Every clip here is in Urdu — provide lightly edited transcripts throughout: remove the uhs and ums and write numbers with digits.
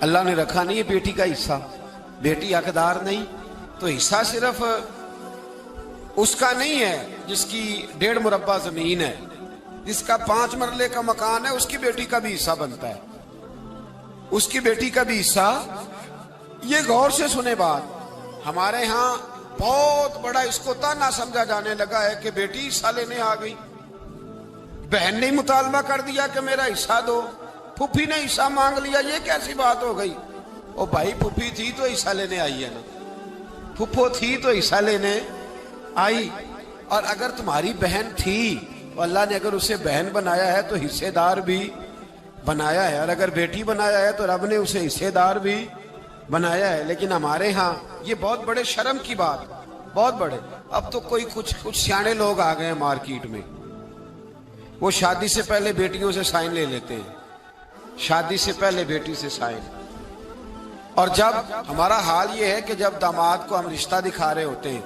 اللہ نے رکھا نہیں ہے بیٹی کا حصہ، بیٹی حقدار نہیں، تو حصہ صرف اس کا نہیں ہے جس کی 1.5 مربع زمین ہے، جس کا 5 مرلے کا مکان ہے، اس کی بیٹی کا بھی حصہ بنتا ہے، اس کی بیٹی کا بھی حصہ۔ یہ غور سے سنے بات، ہمارے ہاں بہت بڑا اس کو تانا سمجھا جانے لگا ہے کہ بیٹی حصہ لینے آ گئی، بہن نے مطالبہ کر دیا کہ میرا حصہ دو، پھوپھی نے حصہ مانگ لیا، یہ کیسی بات ہو گئی؟ او بھائی پھوپھی تھی تو حصہ لینے آئی ہے نا، پھوپھو تھی تو حصہ لینے آئی، اور اگر تمہاری بہن تھی تو اللہ نے اگر اسے بہن بنایا ہے تو حصے دار بھی بنایا ہے، اور اگر بیٹی بنایا ہے تو رب نے اسے حصے دار بھی بنایا ہے۔ لیکن ہمارے ہاں یہ بہت بڑے شرم کی بات، بہت بڑے۔ اب تو کوئی کچھ سیانے لوگ آ گئے ہیں مارکیٹ میں، وہ شادی سے پہلے بیٹیوں سے سائن لے لیتے ہیں، شادی سے پہلے بیٹی سے سائن۔ اور جب ہمارا حال یہ ہے کہ جب داماد کو ہم رشتہ دکھا رہے ہوتے ہیں،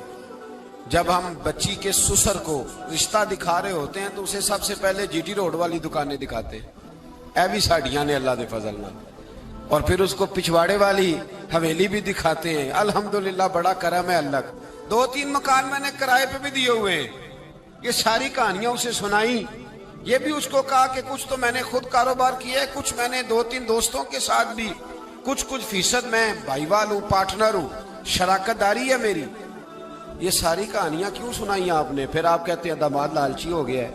جب ہم بچی کے سسر کو رشتہ دکھا رہے ہوتے ہیں تو اسے سب سے پہلے جی ٹی روڈ والی دکانیں دکھاتے ہیں، اے بھی ساڑیاں نے اللہ دے فضل نہ، اور پھر اس کو پچھواڑے والی حویلی بھی دکھاتے ہیں، الحمدللہ بڑا کرم ہے اللہ کا، 2-3 مکان میں نے کرائے پہ بھی دیے ہوئے ہیں۔ یہ ساری کہانیاں اسے سنائیں، یہ بھی اس کو کہا کہ کچھ تو میں نے خود کاروبار کیا ہے، کچھ میں نے 2-3 دوستوں کے ساتھ بھی، کچھ فیصد میں بھائی وال ہوں، پارٹنر ہوں، شراکت داری ہے میری۔ یہ ساری کہانیاں کیوں سنائی آپ نے؟ پھر آپ کہتے ہیں داماد لالچی ہو گیا ہے،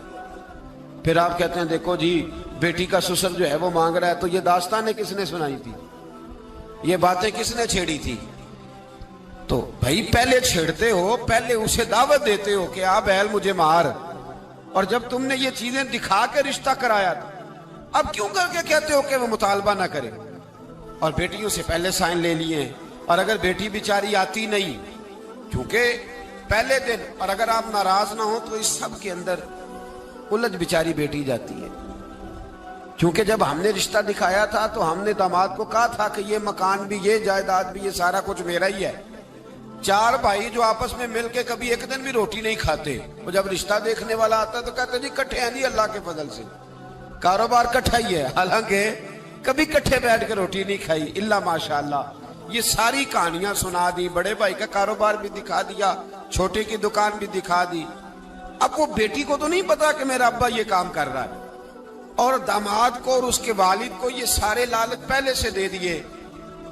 پھر آپ کہتے ہیں دیکھو جی بیٹی کا سسر جو ہے وہ مانگ رہا ہے، تو یہ داستانیں کس نے سنائی تھی؟ یہ باتیں کس نے چھیڑی تھی؟ تو بھائی پہلے چھیڑتے ہو، پہلے اسے دعوت دیتے ہو کہ آ بہل مجھے مار، اور جب تم نے یہ چیزیں دکھا کے رشتہ کرایا تھا، اب کیوں کر کے کہتے ہو کہ وہ مطالبہ نہ کرے؟ اور بیٹیوں سے پہلے سائن لے لیے ہیں، اور اگر بیٹی بیچاری آتی نہیں کیونکہ پہلے دن، اور اگر آپ ناراض نہ ہو تو اس سب کے اندر الجھ بیچاری بیٹی جاتی ہے، کیونکہ جب ہم نے رشتہ دکھایا تھا تو ہم نے داماد کو کہا تھا کہ یہ مکان بھی، یہ جائیداد بھی، یہ سارا کچھ میرا ہی ہے۔ 4 بھائی جو آپس میں مل کے کبھی ایک دن بھی روٹی نہیں کھاتے، وہ جب رشتہ دیکھنے والا آتا تو کہتے جی کٹھے ہیں جی، اللہ کے فضل سے کاروبار کٹھا ہی ہے، حالانکہ کبھی کٹھے بیٹھ کے روٹی نہیں کھائی الا ماشاءاللہ۔ یہ ساری کہانیاں سنا دی، بڑے بھائی کا کاروبار بھی دکھا دیا، چھوٹے کی دکان بھی دکھا دی۔ اب وہ بیٹی کو تو نہیں پتا کہ میرا ابا یہ کام کر رہا ہے، اور داماد کو اور اس کے والد کو یہ سارے لالچ پہلے سے دے دیے۔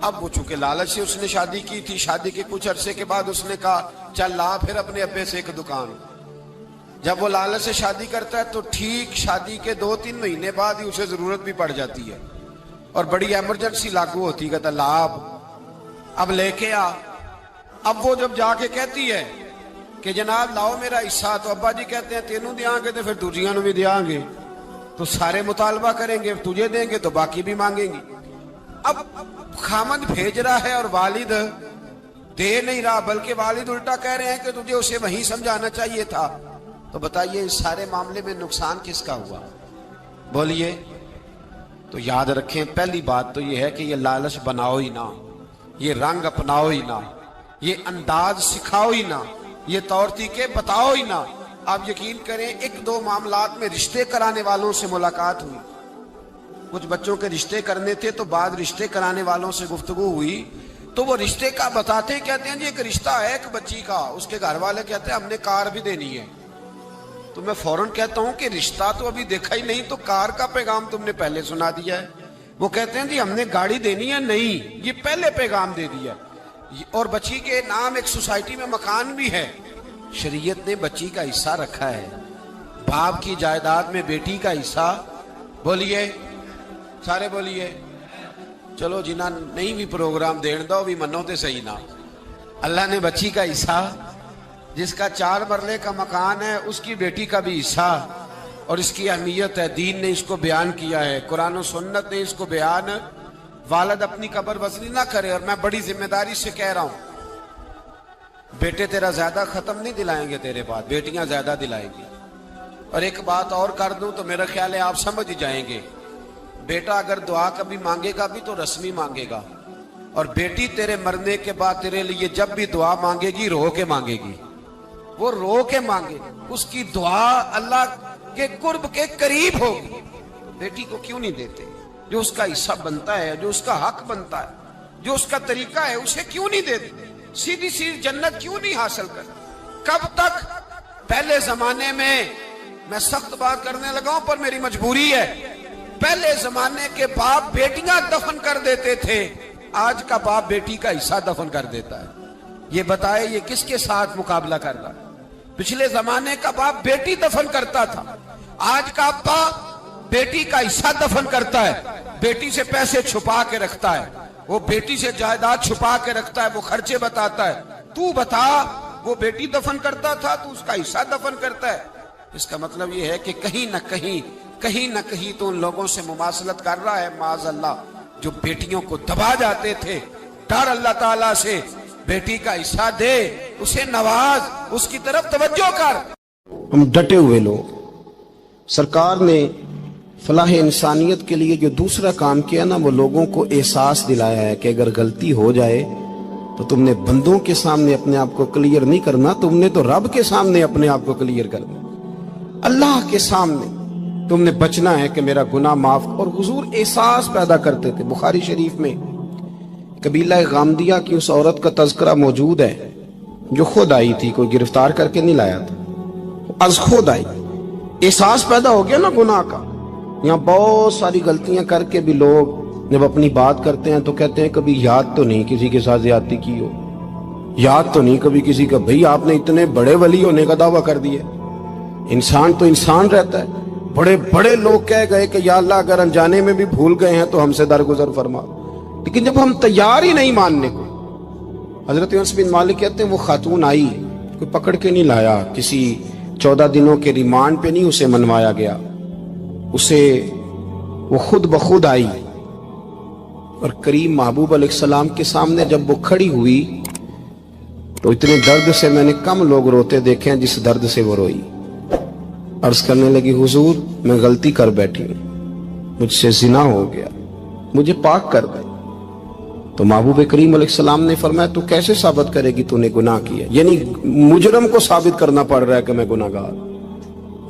اب وہ چونکہ لالچ سے اس نے شادی کی تھی، شادی کے کچھ عرصے کے بعد اس نے کہا چل لا پھر اپنے ابے سے ایک دکان۔ جب وہ لالچ سے شادی کرتا ہے تو ٹھیک شادی کے 2-3 مہینے بعد ہی اسے ضرورت بھی پڑ جاتی ہے، اور بڑی ایمرجنسی لاگو ہوتی ہے، کہتا لا اب لے کے آ۔ اب وہ جب جا کے کہتی ہے کہ جناب لاؤ میرا حصہ، تو ابا جی کہتے ہیں تینوں دیاں گے تو پھر دوجیاں نو بھی دیاں گے، تو سارے مطالبہ کریں گے، تجھے دیں گے تو باقی بھی مانگیں گی۔ اب خامد بھیج رہا ہے اور والد دے نہیں رہا، بلکہ والد الٹا کہہ رہے ہیں کہ تجھے اسے وہیں سمجھانا چاہیے تھا۔ تو بتائیے اس سارے معاملے میں نقصان کس کا ہوا؟ بولیے۔ تو یاد رکھیں پہلی بات تو یہ ہے کہ یہ لالچ بناؤ ہی نہ، یہ رنگ اپناؤ ہی نہ، یہ انداز سکھاؤ ہی نہ، یہ طور طریقے بتاؤ ہی نہ۔ آپ یقین کریں 1-2 معاملات میں رشتے کرانے والوں سے ملاقات ہوئی، کچھ بچوں کے رشتے کرنے تھے تو بعد رشتے کرانے والوں سے گفتگو ہوئی، تو وہ رشتے کا بتاتے کہتے ہیں جی ایک رشتہ ہے ایک بچی کا، اس کے گھر والے کہتے ہیں ہم نے کار بھی دینی ہے۔ تو میں فوراً کہتا ہوں کہ رشتہ تو ابھی دیکھا ہی نہیں، تو کار کا پیغام تم نے پہلے سنا دیا ہے۔ وہ کہتے ہیں جی ہم نے گاڑی دینی ہے، نہیں یہ پہلے پیغام دے دیا، اور بچی کے نام ایک سوسائٹی میں مکان بھی ہے، شریعت نے بچی کا حصہ رکھا ہے، باپ کی جائیداد میں بیٹی کا حصہ۔ بولیے سارے بولیے۔ چلو جنہ نہیں بھی پروگرام دین دو بھی منو تے صحیح نہ، اللہ نے بچی کا حصہ، جس کا 4 مرلے کا مکان ہے، اس کی بیٹی کا بھی حصہ، اور اس کی اہمیت ہے، دین نے اس کو بیان کیا ہے، قرآن و سنت نے اس کو بیان۔ والد اپنی قبر وزنی نہ کرے، اور میں بڑی ذمہ داری سے کہہ رہا ہوں بیٹے تیرا زیادہ ختم نہیں دلائیں گے تیرے بعد، بیٹیاں زیادہ دلائیں گی۔ اور ایک بات اور کر دوں تو میرا خیال ہے آپ سمجھ جائیں گے، بیٹا اگر دعا کبھی مانگے گا بھی تو رسمی مانگے گا، اور بیٹی تیرے مرنے کے بعد تیرے لیے جب بھی دعا مانگے گی رو کے مانگے گی، وہ رو کے مانگے، اس کی دعا اللہ کے قرب کے قریب ہوگی۔ بیٹی کو کیوں نہیں دیتے؟ جو اس کا حصہ بنتا ہے، جو اس کا حق بنتا ہے، جو اس کا طریقہ ہے، اسے کیوں نہیں دیتے؟ سیدھی سیدھی جنت کیوں نہیں حاصل کرتے؟ کب تک؟ پہلے زمانے میں سخت بات کرنے لگا ہوں پر میری مجبوری ہے، پہلے زمانے کے باپ بیٹیاں دفن کر دیتے تھے، آج کا باپ بیٹی کا حصہ دفن کر دیتا ہے۔ یہ بتائے یہ کس کے ساتھ مقابلہ کر رہا ہے؟ پچھلے زمانے کا باپ بیٹی دفن کرتا تھا، آج کا باپ بیٹی کا حصہ دفن کرتا ہے، بیٹی سے پیسے چھپا کے رکھتا ہے، وہ بیٹی سے جائیداد چھپا کے رکھتا ہے، وہ خرچے بتاتا ہے۔ تو بتا، وہ بیٹی دفن کرتا تھا تو اس کا حصہ دفن کرتا ہے۔ اس کا مطلب یہ ہے کہ کہیں نہ کہیں تو ان لوگوں سے مماثلت کر رہا ہے، معاذ اللہ، جو بیٹیوں کو دبا جاتے تھے۔ ڈر اللہ تعالیٰ سے، بیٹی کا حصہ دے، اسے نواز، اس کی طرف توجہ کر۔ ہم ڈٹے ہوئے لوگ، سرکار نے فلاح انسانیت کے لیے جو دوسرا کام کیا نا، وہ لوگوں کو احساس دلایا ہے کہ اگر غلطی ہو جائے تو تم نے بندوں کے سامنے اپنے آپ کو کلیئر نہیں کرنا، تم نے تو رب کے سامنے اپنے آپ کو کلیئر کرنا، اللہ کے سامنے تم نے بچنا ہے کہ میرا گناہ معاف۔ اور حضور احساس پیدا کرتے تھے۔ بخاری شریف میں قبیلہ غامدیہ کی اس عورت کا تذکرہ موجود ہے جو خود آئی تھی، کوئی گرفتار کر کے نہیں لایا تھا، از خود آئی۔ احساس پیدا ہو گیا نا گناہ کا۔ یہاں بہت ساری غلطیاں کر کے بھی لوگ جب اپنی بات کرتے ہیں تو کہتے ہیں کبھی یاد تو نہیں کسی کے ساتھ زیادتی کی ہو، یاد تو نہیں کبھی کسی کا، بھئی آپ نے اتنے بڑے ولی ہونے کا دعویٰ کر دیا۔ انسان تو انسان رہتا ہے۔ بڑے بڑے لوگ کہہ گئے کہ یا اللہ اگر انجانے میں بھی بھول گئے ہیں تو ہم سے درگزر فرما، لیکن جب ہم تیار ہی نہیں ماننے کو۔ حضرت انس بن مالک کہتے ہیں وہ خاتون آئی، کوئی پکڑ کے نہیں لایا، کسی 14 دنوں کے ریمانڈ پہ نہیں اسے منوایا گیا، اسے وہ خود بخود آئی، اور کریم محبوب علیہ السلام کے سامنے جب وہ کھڑی ہوئی تو اتنے درد سے میں نے کم لوگ روتے دیکھے ہیں جس درد سے وہ روئی۔ عرض کرنے لگی حضور میں غلطی کر بیٹھی ہوں، مجھ سے زنا ہو گیا، مجھے پاک کر دے۔ تو محبوب کریم علیہ السلام نے فرمایا تو کیسے ثابت کرے گی تو نے گناہ کیا؟ یعنی مجرم کو ثابت کرنا پڑ رہا ہے کہ میں گناہ گار۔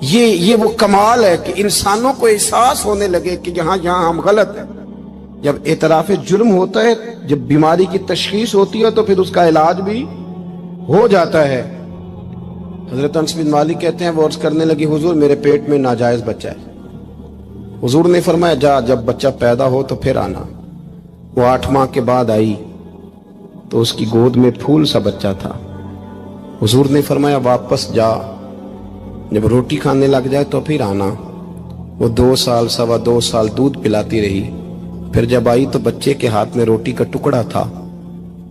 یہ وہ کمال ہے کہ انسانوں کو احساس ہونے لگے کہ یہاں ہم غلط ہیں۔ جب اعتراف جرم ہوتا ہے، جب بیماری کی تشخیص ہوتی ہے تو پھر اس کا علاج بھی ہو جاتا ہے۔ حضرت انس بن مالک کہتے ہیں وہ عرض کرنے لگی حضور میرے پیٹ میں ناجائز بچہ ہے۔ حضور نے فرمایا جا جب بچہ پیدا ہو تو پھر آنا۔ وہ 8 ماہ کے بعد آئی تو اس کی گود میں پھول سا بچہ تھا۔ حضور نے فرمایا واپس جا، جب روٹی کھانے لگ جائے تو پھر آنا۔ وہ 2 سال 2.25 سال دودھ پلاتی رہی، پھر جب آئی تو بچے کے ہاتھ میں روٹی کا ٹکڑا تھا۔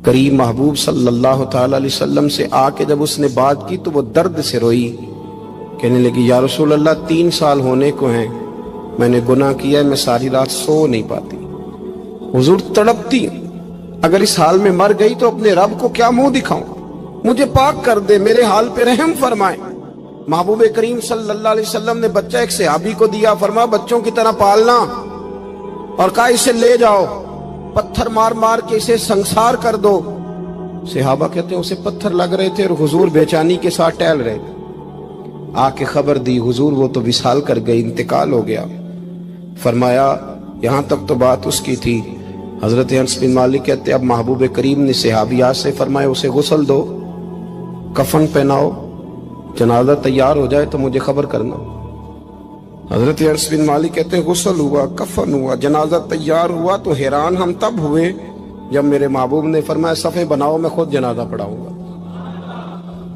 کریم محبوب صلی اللہ تعالی علیہ وسلم سے آ کے جب اس نے بات کی تو وہ درد سے روئی، کہنے لگی یا رسول اللہ 3 سال ہونے کو ہیں، میں نے گناہ کیا ہے، میں ساری رات سو نہیں پاتی۔ حضور تڑپتی، اگر اس حال میں مر گئی تو اپنے رب کو کیا منہ دکھاؤں، مجھے پاک کر دے، میرے حال پہ رحم فرمائے۔ محبوب کریم صلی اللہ علیہ وسلم نے بچہ ایک صحابی کو دیا، فرمایا بچوں کی طرح پالنا، اور کہا اسے لے جاؤ، پتھر مار مار کے اسے سنسار کر دو۔ صحابہ کہتے ہیں اسے پتھر لگ رہے تھے اور حضور بے چینی کے ساتھ ٹہل رہے تھے۔ آ کے خبر دی حضور وہ تو وصال کر گئی، انتقال ہو گیا۔ فرمایا یہاں تک تو بات اس کی تھی۔ حضرت انس بن مالک کہتے اب محبوب کریم نے صحابیات سے فرمایا اسے غسل دو، کفن پہناؤ، جنازہ تیار ہو جائے تو مجھے خبر کرنا۔ حضرت انس بن مالک کہتے ہیں غسل ہوا، کفن ہوا، جنازہ تیار ہوا تو حیران ہم تب ہوئے جب میرے محبوب نے فرمایا صفیں بناؤ، میں خود جنازہ پڑھاؤں گا،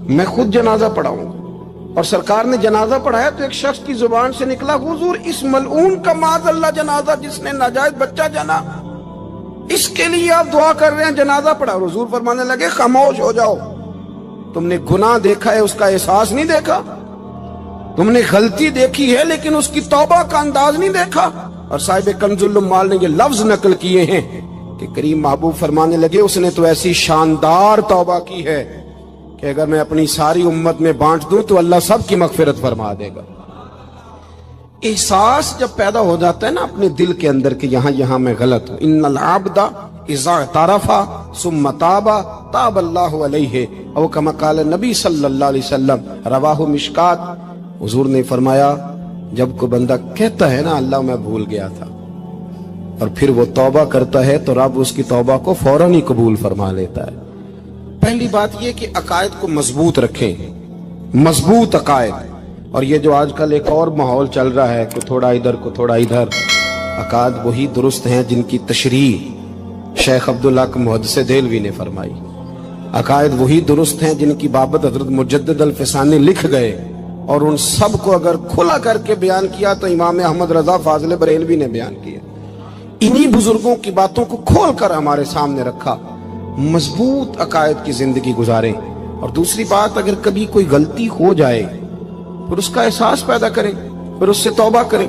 میں خود جنازہ پڑھاؤں گا۔ اور سرکار نے جنازہ پڑھایا تو ایک شخص کی زبان سے نکلا حضور اس ملعون کا معاذ اللہ جنازہ جس نے ناجائز بچہ جنا، اس کے لیے آپ دعا کر رہے ہیں، جنازہ پڑھا۔ حضور فرمانے لگے خاموش ہو جاؤ، تم نے گناہ دیکھا ہے اس کا احساس نہیں دیکھا، تم نے غلطی دیکھی ہے لیکن اس کی توبہ کا انداز نہیں دیکھا۔ اور صاحب کنز العمال نے یہ لفظ نقل کیے ہیں کہ کریم محبوب فرمانے لگے اس نے تو ایسی شاندار توبہ کی ہے کہ اگر میں اپنی ساری امت میں بانٹ دوں تو اللہ سب کی مغفرت فرما دے گا۔ احساس جب پیدا ہو جاتا ہے نا اپنے دل کے اندر کہ یہاں میں غلط ہوں، ان العبد اذا اعترف ثم تاب تاب اللہ علیہ او کما قال نبی صلی اللہ علیہ وسلم، رواہ مشکات۔ حضور نے فرمایا جب کوئی بندہ کہتا ہے نا اللہ میں بھول گیا تھا، اور پھر وہ توبہ کرتا ہے تو رب اس کی توبہ کو فوراً ہی قبول فرما لیتا ہے۔ پہلی بات یہ کہ عقائد کو مضبوط رکھیں، مضبوط عقائد۔ اور یہ جو آج کل ایک اور ماحول چل رہا ہے، کوئی تھوڑا ادھر کو تھوڑا ادھر، عقائد وہی درست ہیں جن کی تشریح شیخ عبداللہ محدث دہلوی نے فرمائی، عقائد وہی درست ہیں جن کی بابت حضرت مجدد الفسانی لکھ گئے، اور ان سب کو اگر کھلا کر کے بیان کیا تو امام احمد رضا فاضل بریلوی نے بیان کیا۔ انہی بزرگوں کی باتوں کو کھول کر ہمارے سامنے رکھا۔ مضبوط عقائد کی زندگی گزاریں۔ اور دوسری بات، اگر کبھی کوئی غلطی ہو جائے پھر اس کا احساس پیدا کریں، پھر اس سے توبہ کریں۔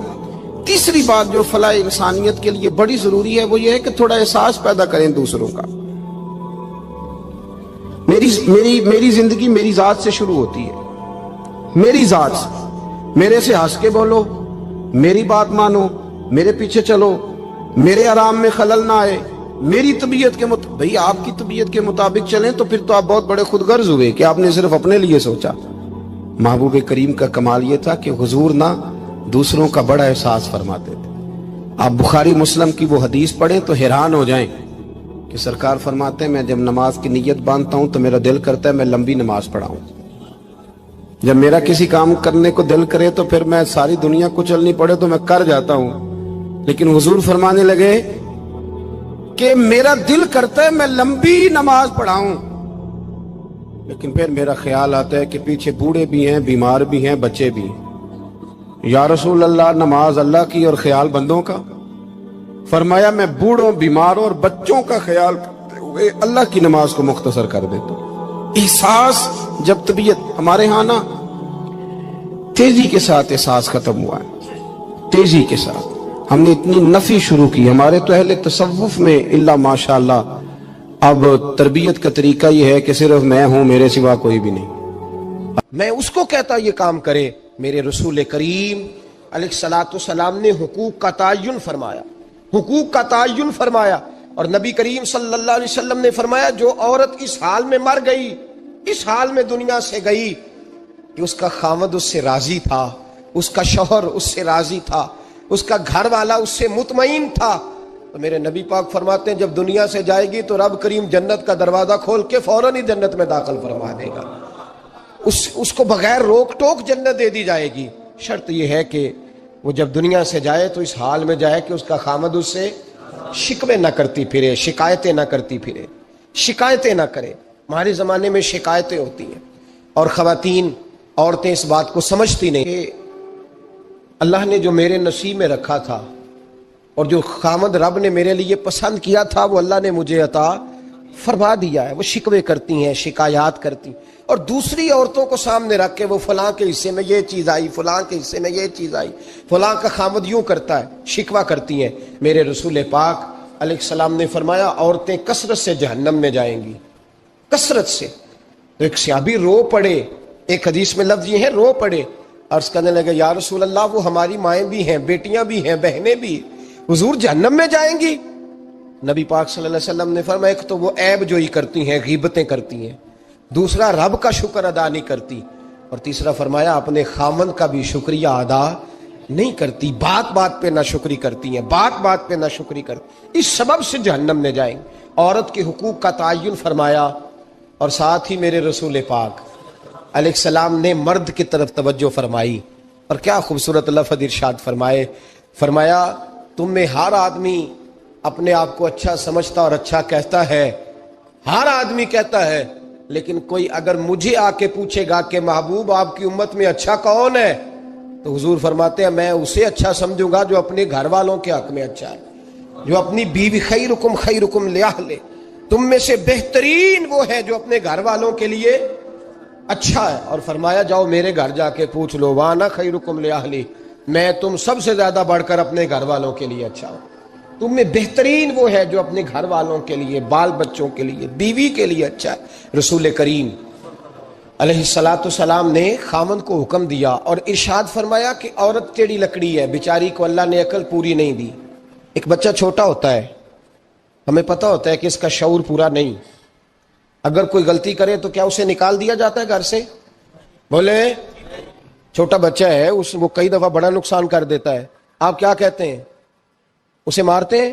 تیسری بات جو فلاح انسانیت کے لیے بڑی ضروری ہے وہ یہ ہے کہ تھوڑا احساس پیدا کریں دوسروں کا۔ میری زندگی میری ذات سے شروع ہوتی ہے، میری ذات سے۔ میرے سے ہنس کے بولو، میری بات مانو، میرے پیچھے چلو، میرے آرام میں خلل نہ آئے، میری طبیعت کے مطابق۔ بھئی آپ کی طبیعت کے مطابق چلیں تو پھر تو آپ بہت بڑے خود غرض ہوئے کہ آپ نے صرف اپنے لیے سوچا۔ محبوب کریم کا کمال یہ تھا کہ حضور نہ دوسروں کا بڑا احساس فرماتے تھے۔ آپ بخاری مسلم کی وہ حدیث پڑھیں تو حیران ہو جائیں کہ سرکار فرماتے ہیں میں جب نماز کی نیت باندھتا ہوں تو میرا دل کرتا ہے میں لمبی نماز پڑھاؤں۔ جب میرا کسی کام کرنے کو دل کرے تو پھر میں ساری دنیا کچلنی پڑے تو میں کر جاتا ہوں، لیکن حضور فرمانے لگے کہ میرا دل کرتا ہے میں لمبی نماز پڑھاؤں، لیکن پھر میرا خیال آتا ہے کہ پیچھے بوڑھے بھی ہیں، بیمار بھی ہیں، بچے بھی ہیں۔ یا رسول اللہ، نماز اللہ کی اور خیال بندوں کا؟ فرمایا میں بوڑھوں، بیماروں اور بچوں کا خیال کرتے ہوئے اللہ کی نماز کو مختصر کر دیتا ہوں۔ احساس جب طبیعت ہمارے ہاں نا تیزی کے ساتھ احساس ختم ہوا ہے، تیزی کے ساتھ ہم نے اتنی نفی شروع کی۔ ہمارے تو اہل تصوف میں اللہ ماشاءاللہ اب تربیت کا طریقہ یہ ہے کہ صرف میں ہوں، میرے سوا کوئی بھی نہیں، میں اس کو کہتا یہ کام کرے۔ میرے رسول کریم علیہ الصلوۃ والسلام نے حقوق کا تعین فرمایا، حقوق کا تعین فرمایا، اور نبی کریم صلی اللہ علیہ وسلم نے فرمایا جو عورت اس حال میں مر گئی، اس حال میں دنیا سے گئی کہ اس کا خاوند اس سے راضی تھا، اس کا شوہر اس سے راضی تھا، اس کا گھر والا اس سے مطمئن تھا، تو میرے نبی پاک فرماتے ہیں جب دنیا سے جائے گی تو رب کریم جنت کا دروازہ کھول کے فوراً ہی جنت میں داخل فرما دے گا، اس کو بغیر روک ٹوک جنت دے دی جائے گی۔ شرط یہ ہے کہ وہ جب دنیا سے جائے تو اس حال میں جائے کہ اس کا خامد اس سے شکوے نہ کرتی پھرے، شکایتیں نہ کرتی پھرے، شکایتیں نہ کرے۔ ہمارے زمانے میں شکایتیں ہوتی ہیں، اور خواتین، عورتیں اس بات کو سمجھتی نہیں کہ اللہ نے جو میرے نصیب میں رکھا تھا اور جو خامد رب نے میرے لیے پسند کیا تھا وہ اللہ نے مجھے عطا فرما دیا ہے۔ وہ شکوے کرتی ہیں، شکایات کرتی ہیں، اور دوسری عورتوں کو سامنے رکھ کے وہ فلاں کے حصے میں یہ چیز آئی، فلاں کے حصے میں یہ چیز آئی، فلاں کا خامد یوں کرتا ہے، شکوہ کرتی ہیں۔ میرے رسول پاک علیہ السلام نے فرمایا عورتیں کثرت سے جہنم میں جائیں گی، کثرت سے۔ تو ایک صحابی رو پڑے، ایک حدیث میں لفظ یہ ہے رو پڑے، عرض کرنے لگے یا رسول اللہ وہ ہماری مائیں بھی ہیں، بیٹیاں بھی ہیں، بہنیں بھی، حضور جہنم میں جائیں گی؟ نبی پاک صلی اللہ علیہ وسلم نے فرمایا ایک تو وہ عیب جوئی کرتی ہیں، غیبتیں کرتی ہیں، دوسرا رب کا شکر ادا نہیں کرتی، اور تیسرا فرمایا اپنے خامن کا بھی شکریہ ادا نہیں کرتی، بات بات پہ ناشکری کرتی ہیں، بات بات پہ ناشکری کرتی، اس سبب سے جہنم میں جائیں گے۔ عورت کے حقوق کا تعین فرمایا، اور ساتھ ہی میرے رسول پاک علیہ السلام نے مرد کی طرف توجہ فرمائی، اور کیا خوبصورت لفظ ارشاد فرمائے، فرمایا تم میں ہر آدمی اپنے آپ کو اچھا سمجھتا اور اچھا کہتا ہے، ہر آدمی کہتا ہے، لیکن کوئی اگر مجھے آ کے پوچھے گا کہ محبوب آپ کی امت میں اچھا کون ہے، تو حضور فرماتے ہیں میں اسے اچھا سمجھوں گا جو اپنے گھر والوں کے حق میں اچھا ہے، جو اپنی بیوی خیرکم لأہلہ، تم میں سے بہترین وہ ہے جو اپنے گھر والوں کے لیے اچھا ہے۔ اور فرمایا جاؤ میرے گھر جا کے پوچھ لو وانا خیرکم لأہلی، میں تم سب سے زیادہ بڑھ کر اپنے گھر والوں کے لیے اچھا ہوں۔ تم میں بہترین وہ ہے جو اپنے گھر والوں کے لیے، بال بچوں کے لیے، بیوی کے لیے اچھا ہے۔ رسول کریم علیہ الصلوۃ والسلام نے خامند کو حکم دیا اور ارشاد فرمایا کہ عورت ٹیڑھی لکڑی ہے، بیچاری کو اللہ نے عقل پوری نہیں دی۔ ایک بچہ چھوٹا ہوتا ہے، ہمیں پتہ ہوتا ہے کہ اس کا شعور پورا نہیں، اگر کوئی غلطی کرے تو کیا اسے نکال دیا جاتا ہے گھر سے؟ بولے، چھوٹا بچہ ہے وہ کئی دفعہ بڑا نقصان کر دیتا ہے، آپ کیا کہتے ہیں؟ اسے مارتے ہیں؟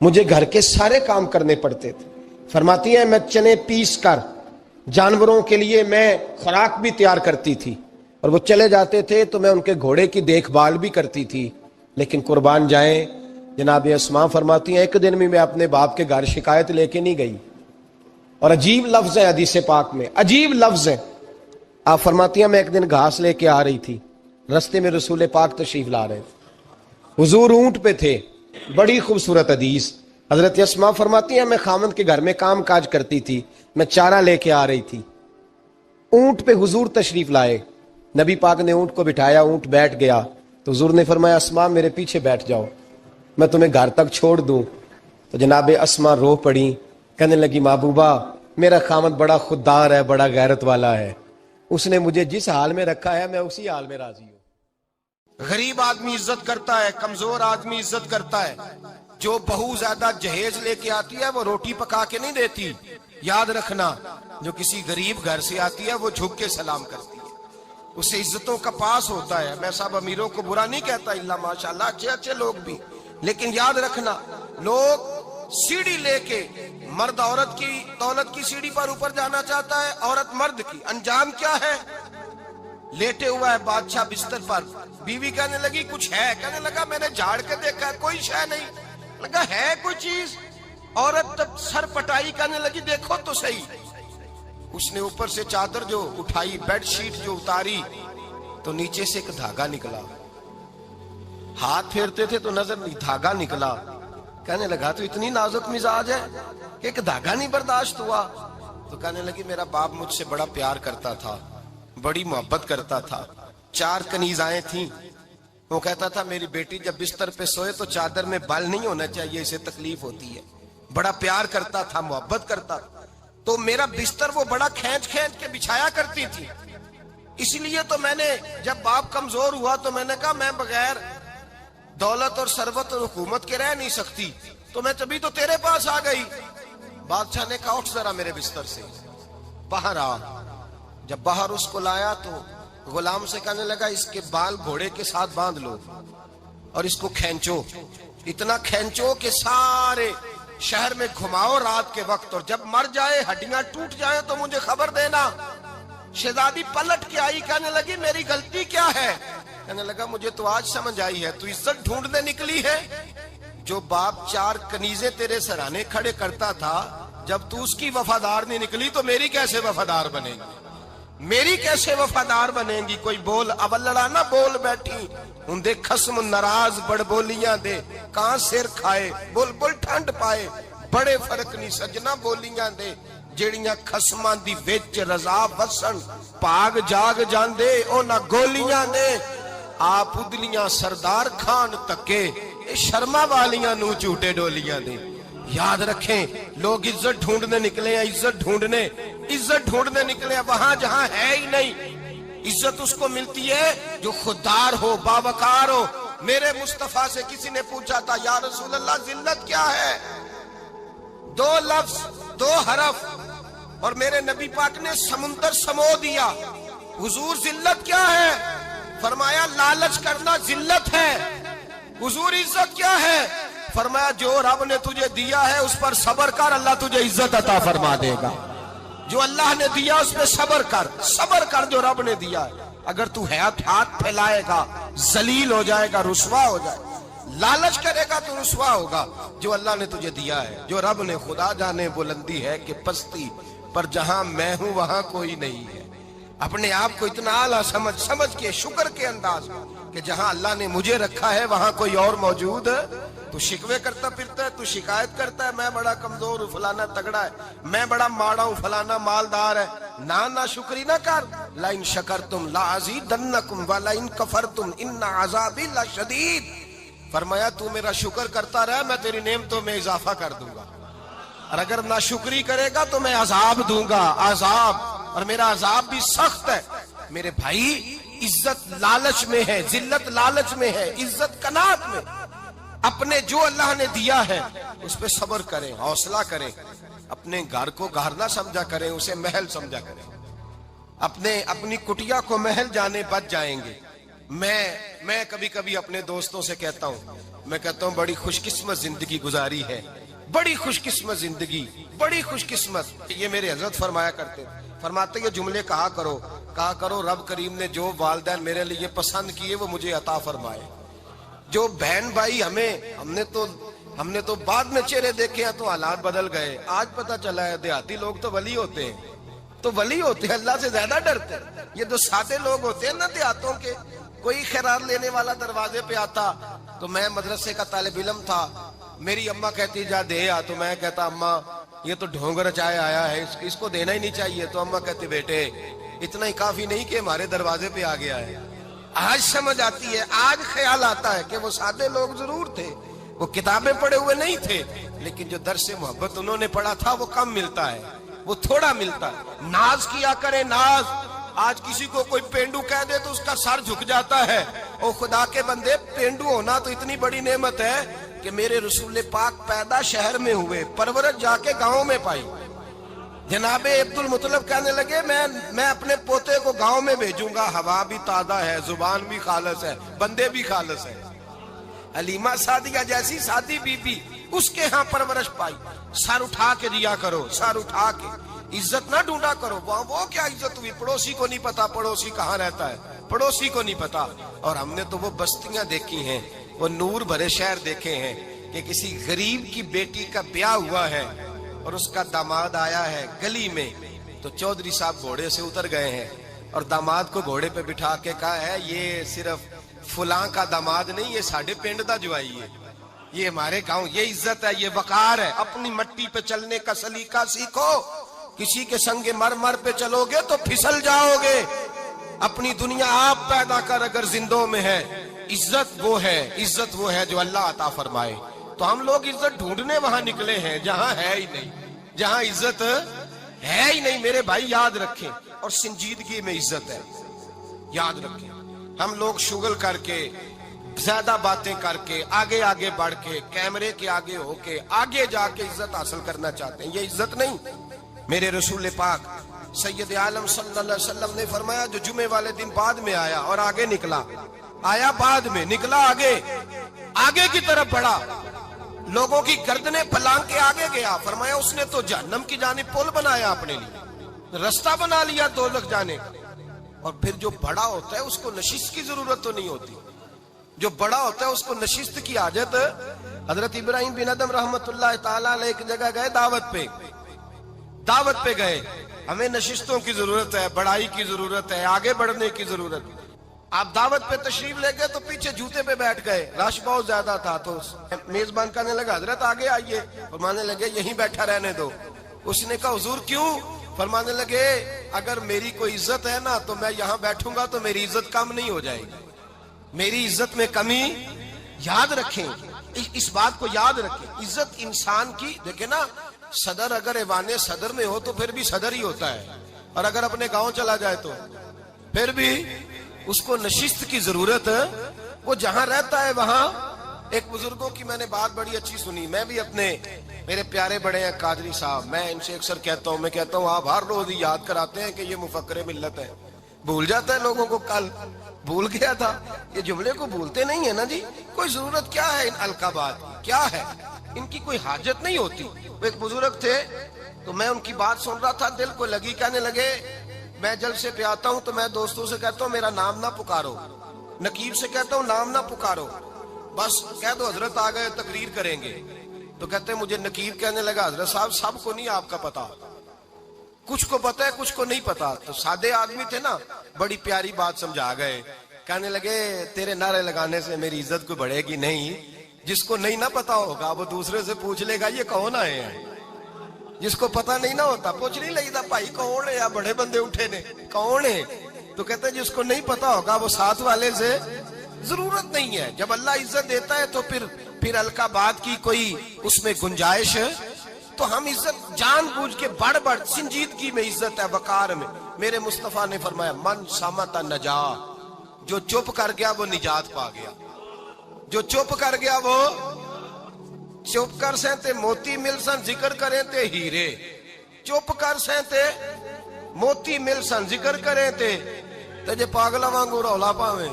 مجھے گھر کے سارے کام کرنے پڑتے تھے. فرماتی ہیں میں چنے پیس کر جانوروں کے لیے میں خوراک بھی تیار کرتی تھی, اور وہ چلے جاتے تھے تو میں ان کے گھوڑے کی دیکھ بھال بھی کرتی تھی. لیکن قربان جائیں, جناب اسماء فرماتی ہیں ایک دن بھی میں اپنے باپ کے گھر شکایت لے کے نہیں گئی. اور عجیب لفظ ہے حدیث پاک میں, عجیب لفظ ہے. آپ فرماتی ہیں میں ایک دن گھاس لے کے آ رہی تھی, رستے میں رسول پاک تشریف لا رہے تھے, حضور اونٹ پہ تھے. بڑی خوبصورت حدیث. حضرت اسماء فرماتی ہیں میں خامند کے گھر میں کام کاج کرتی تھی, میں چارہ لے کے آ رہی تھی. اونٹ پہ حضور تشریف لائے, نبی پاک نے اونٹ کو بٹھایا, اونٹ بیٹھ گیا تو حضور نے فرمایا اسماء میرے پیچھے بیٹھ جاؤ, میں تمہیں گھر تک چھوڑ دوں. تو جناب اسماء رو پڑی, کہنے لگی محبوبہ میرا خامند بڑا خوددار ہے, بڑا غیرت والا ہے, اس نے مجھے جس حال میں رکھا ہے میں اسی حال میں راضی ہوں. غریب آدمی عزت کرتا ہے, کمزور آدمی عزت کرتا ہے. جو بہو زیادہ جہیز لے کے آتی ہے وہ روٹی پکا کے نہیں دیتی, یاد رکھنا. جو کسی غریب گھر سے آتی ہے وہ جھک کے سلام کرتی ہے, اسے عزتوں کا پاس ہوتا ہے. میں سب امیروں کو برا نہیں کہتا, اللہ ماشاءاللہ اچھے اچھے لوگ بھی, لیکن یاد رکھنا لوگ سیڑھی لے کے, مرد عورت کی دولت کی سیڑھی پر اوپر جانا چاہتا ہے, عورت مرد کی. انجام کیا ہے؟ لیٹے ہوا ہے بادشاہ بستر پر, بیوی کہنے لگی کچھ ہے, کہنے لگا میں نے جھاڑ کے دیکھا ہے کوئی شے نہیں, لگا ہے کوئی چیز. عورت تب سر پٹائی, کہنے لگی دیکھو تو صحیح. اس نے اوپر سے چادر جو اٹھائی, بیڈ شیٹ جو اتاری, تو نیچے سے ایک دھاگا نکلا. ہاتھ پھیرتے تھے تو نظر نہیں, دھاگا نکلا. کہنے لگا تو اتنی نازک مزاج ہے کہ ایک دھاگا نہیں برداشت ہوا. تو کہنے لگی میرا باپ مجھ سے بڑا پیار کرتا تھا, بڑی محبت کرتا تھا. 4 کنیزائیں تھیں, وہ کہتا تھا میری بیٹی جب بستر پہ سوئے تو چادر میں بال نہیں ہونا چاہیے, اسے تکلیف ہوتی ہے. بڑا پیار کرتا تھا, محبت کرتا تھا, تو میرا بستر وہ بڑا کھینچ کھینچ کے بچھایا کرتی تھی. اس لیے تو میں نے جب باپ کمزور ہوا تو میں نے کہا میں بغیر دولت اور ثروت اور حکومت کے رہ نہیں سکتی, تو میں تبھی تو تیرے پاس آ گئی. بادشاہ نے کہا اٹھ ذرا میرے بستر سے, باہر آ. جب باہر اس کو لایا تو غلام سے کہنے لگا اس کے بال گھوڑے کے ساتھ باندھ لو اور اس کو کھینچو, اتنا کھینچو کہ سارے شہر میں گھماؤ رات کے وقت, اور جب مر جائے ہڈیاں ٹوٹ جائیں تو مجھے خبر دینا. شہزادی پلٹ کے آئی, کہنے لگی میری غلطی کیا ہے؟ کہنے لگا مجھے تو آج سمجھ آئی ہے, تو عزت ڈھونڈنے نکلی ہے. جو باپ 4 کنیزیں تیرے سرانے کھڑے کرتا تھا, جب تو اس کی وفادار نہیں نکلی تو میری کیسے وفادار بنے گی, میری کیسے وفادار بنے گی؟ کوئی بول اول لڑا نہ بول بیٹھی, ان دے خصم ناراض بڑ بولیاں دے, کہاں سر کھائے بول بول ٹھنڈ پائے. بڑے فرق نہیں سجنا بولیاں دے, جیڑیاں خصماں دی وچ رضا وسن, پاگ جاگ جاندے او نہ گولیاں دے. آپ ادلیاں سردار خان تکے, شرما والیاں نو چوٹے ڈولیاں دے. یاد رکھیں لوگ عزت ڈھونڈنے نکلے ہیں, عزت ڈھونڈنے نکلے ہیں وہاں جہاں ہے ہی نہیں. عزت اس کو ملتی ہے جو خوددار ہو, باوقار ہو. میرے مصطفیٰ سے کسی نے پوچھا تھا یا رسول اللہ ذلت کیا ہے؟ 2 لفظ 2 حرف, اور میرے نبی پاک نے سمندر سمو دیا. حضور ذلت کیا ہے؟ فرمایا لالچ کرنا ذلت ہے. حضور عزت کیا ہے؟ فرمایا جو رب نے تجھے دیا ہے اس پر صبر کر, اللہ تجھے عزت عطا فرما دے گا. جو اللہ نے دیا اس پہ صبر کر جو رب نے دیا ہے. اگر تو ہاتھ پھیلائے گا ذلیل ہو جائے گا, رسوا ہو جائے گا. لالچ کرے گا تو رسوا ہوگا. جو اللہ نے تجھے دیا ہے, جو رب نے, خدا جانے بلندی ہے کہ پستی, پر جہاں میں ہوں وہاں کوئی نہیں ہے. اپنے آپ کو اتنا اعلیٰ سمجھ کے شکر کے انداز کہ جہاں اللہ نے مجھے رکھا ہے وہاں کوئی اور موجود. تو شکوے کرتا پھرتا ہے, تو شکایت کرتا ہے میں بڑا کمزور ہوں, فلانا تگڑا ہے, میں بڑا ماڑا ہوں, فلانا مالدار ہے. نا شکری نہ کر. لئن شکرتم لازیدنکم ولئن کفرتم ان عذابی لشدید. فرمایا تو میرا شکر کرتا رہے, میں تیری نعمتوں میں اضافہ کر دوں گا, اور اگر ناشکری کرے گا تو میں عذاب دوں گا, عذاب, اور میرا عذاب بھی سخت ہے. میرے بھائی عزت لالچ میں ہے, ذلت لالچ میں ہے, عزت قناعت میں. اپنے جو اللہ نے دیا ہے اس پہ صبر کریں, حوصلہ کریں. اپنے گھر کو گھر نہ سمجھا کریں, اسے محل سمجھا کریں. اپنی کٹیا کو محل جانے بچ جائیں گے. میں کبھی کبھی اپنے دوستوں سے کہتا ہوں میں کہتا ہوں بڑی خوش قسمت زندگی گزاری ہے, بڑی خوش قسمت زندگی, بڑی خوش قسمت. یہ میرے حضرت فرمایا کرتے, فرماتے یہ جملے کہا کرو رب کریم نے جو والدین میرے لیے پسند کیے وہ مجھے عطا فرمائے. جو بہن بھائی ہم نے تو بعد میں چہرے دیکھے ہیں تو حالات بدل گئے. آج پتہ چلا ہے دیہاتی لوگ تو ولی ہوتے ہیں, اللہ سے زیادہ ڈرتے ہیں. یہ جو سادے لوگ ہوتے ہیں نا دیہاتوں کے, کوئی خیرات لینے والا دروازے پہ آتا تو میں مدرسے کا طالب علم تھا, میری اماں کہتی جا دے آ, تو میں کہتا اماں یہ تو ڈھونگ رچائے آیا ہے, اس کو دینا ہی نہیں چاہیے. تو اماں کہتی بیٹے اتنا ہی کافی نہیں کہ ہمارے دروازے پہ آ گیا ہے. آج سمجھ آتی ہے, آج خیال آتا ہے کہ وہ سادے لوگ ضرور تھے, وہ کتابیں پڑھے ہوئے نہیں تھے, لیکن جو درس محبت انہوں نے پڑھا تھا وہ کم ملتا ہے, وہ تھوڑا ملتا ہے. ناز کیا کرے ناز. آج کسی کو کوئی پینڈو کہہ دے تو اس کا سر جھک جاتا ہے. او خدا کے بندے, پینڈو ہونا تو اتنی بڑی نعمت ہے کہ میرے رسول پاک پیدا شہر میں ہوئے, پرورش جا کے گاؤں میں پائی. جناب عبد المطلب کہنے لگے میں اپنے پوتے کو گاؤں میں بھیجوں گا, ہوا بھی تازہ ہے, زبان بھی خالص ہے, بندے بھی خالص ہے. حلیمہ سعدیہ جیسی سادی بی بی, اس کے ہاں پرورش پائی. سر اٹھا کے دیا کرو, سر اٹھا کے, عزت نہ ڈھونڈا کرو. وہ کیا عزت ہوئی, پڑوسی کو نہیں پتا پڑوسی کہاں رہتا ہے, پڑوسی کو نہیں پتا. اور ہم نے تو وہ بستیاں دیکھی ہیں, وہ نور بھرے شہر دیکھے ہیں کہ کسی غریب کی بیٹی کا بیاہ ہوا ہے اور اس کا داماد آیا ہے گلی میں, تو چودھری صاحب گھوڑے سے اتر گئے ہیں اور داماد کو گھوڑے پہ بٹھا کے کہا ہے یہ صرف فلاں کا داماد نہیں, یہ ساڑھے پنڈ دا جوائی ہے, یہ ہمارے گاؤں, یہ عزت ہے, یہ وقار ہے. اپنی مٹی پہ چلنے کا سلیقہ سیکھو, کسی کے سنگ مرمر پہ چلو گے تو پھسل جاؤ گے. اپنی دنیا آپ پیدا کر اگر زندوں میں ہے. عزت وہ ہے جو اللہ عطا فرمائے. تو ہم لوگ عزت ڈھونڈنے وہاں نکلے ہیں جہاں ہے ہی نہیں, جہاں عزت ہے ہی نہیں. میرے بھائی یاد رکھیں, اور سنجیدگی میں عزت ہے, یاد رکھیں. ہم لوگ شغل کر کے, زیادہ باتیں کر کے, آگے بڑھ کے, کیمرے کے آگے ہو کے, آگے جا کے عزت حاصل کرنا چاہتے ہیں. یہ عزت نہیں. میرے رسول پاک سید عالم صلی اللہ علیہ وسلم نے فرمایا جو جمعے والے دن بعد میں آیا اور آگے نکلا, آیا بعد میں, نکلا آگے کی طرف بڑھا, لوگوں کی گردنیں پھلانگ کے آگے گیا. فرمایا اس نے تو جہنم کی جانب پل بنایا اپنے لیے, رستہ بنا لیا دوزخ جانے کا. اور پھر جو بڑا ہوتا ہے اس کو نشست کی ضرورت تو نہیں ہوتی, جو بڑا ہوتا ہے اس کو نشست کی حاجت. حضرت ابراہیم بن ادم رحمت اللہ تعالی علیہ ایک جگہ گئے دعوت پہ گئے. ہمیں نشستوں کی ضرورت ہے, بڑائی کی ضرورت ہے, آگے بڑھنے کی ضرورت ہے. آپ دعوت پہ تشریف لے گئے تو پیچھے جوتے پہ بیٹھ گئے, رش بہت زیادہ تھا. تو میزبان کہنے لگا حضرت آگے آئیے, فرمانے لگے یہیں بیٹھا رہنے دو. اس نے کہا حضور کیوں؟ فرمانے لگے اگر میری کوئی عزت ہے نا تو میں یہاں بیٹھوں گا تو میری عزت کم نہیں ہو جائے گی, میری عزت میں کمی. یاد رکھیں, اس بات کو یاد رکھیں. عزت انسان کی, دیکھیں نا, صدر اگر ایوان صدر میں ہو تو پھر بھی صدر ہی ہوتا ہے, اور اگر اپنے گاؤں چلا جائے تو پھر بھی اس کو نشست کی ضرورت ہے. وہ جہاں رہتا ہے وہاں. ایک بزرگوں کی میں نے بات بڑی اچھی سنی. میں بھی میرے پیارے بڑے ہیں قادری صاحب, میں ان سے اکثر کہتا ہوں آپ ہر روز یاد کراتے ہیں کہ یہ مفکر ملت ہے. بھول جاتا ہے لوگوں کو, کل بھول گیا تھا. یہ جملے کو بھولتے نہیں ہے نا جی. کوئی ضرورت کیا ہے ان القابات کی, کیا ہے ان کی, کوئی حاجت نہیں ہوتی. وہ ایک بزرگ تھے تو میں ان کی بات سن رہا تھا, دل کو لگی. کہنے لگے میں جلسے پہ آتا ہوں تو میں دوستوں سے کہتا ہوں میرا نام نہ پکارو, نقیب سے کہتا ہوں نام نہ پکارو, بس کہہ دو حضرت آ گئے تقریر کریں گے. تو کہتے ہیں مجھے نقیب کہنے لگا حضرت صاحب سب کو نہیں آپ کا پتا, کچھ کو پتا ہے کچھ کو نہیں پتا. تو سادے آدمی تھے نا, بڑی پیاری بات سمجھا گئے. کہنے لگے تیرے نعرے لگانے سے میری عزت کو بڑھے گی نہیں. جس کو نہیں نہ پتا ہوگا وہ دوسرے سے پوچھ لے گا یہ کون آئے ہیں. جس کو پتا نہیں نہ ہوتا پوچھ نہیں لگتا بھائی کون ہے, یا بڑے بندے اٹھے نے کون ہے. تو کہتے ہیں جس کو نہیں پتا ہوگا وہ ساتھ والے سے ضرورت نہیں ہے. جب اللہ عزت دیتا ہے تو پھر القابات کی کوئی اس میں گنجائش. تو ہم عزت جان بوجھ کے بڑھ سنجیدگی میں عزت ہے, وقار میں. میرے مصطفیٰ نے فرمایا من صامت نجا, جو چپ کر گیا وہ نجات پا گیا. جو چپ کر گیا وہ چپ کر سہتے موتی مل سن, ذکر کریں تے ہیرے. چپ کر سہتے موتی مل سن, ذکر کریں تے جے پاگلا وانگو رولا پاویں.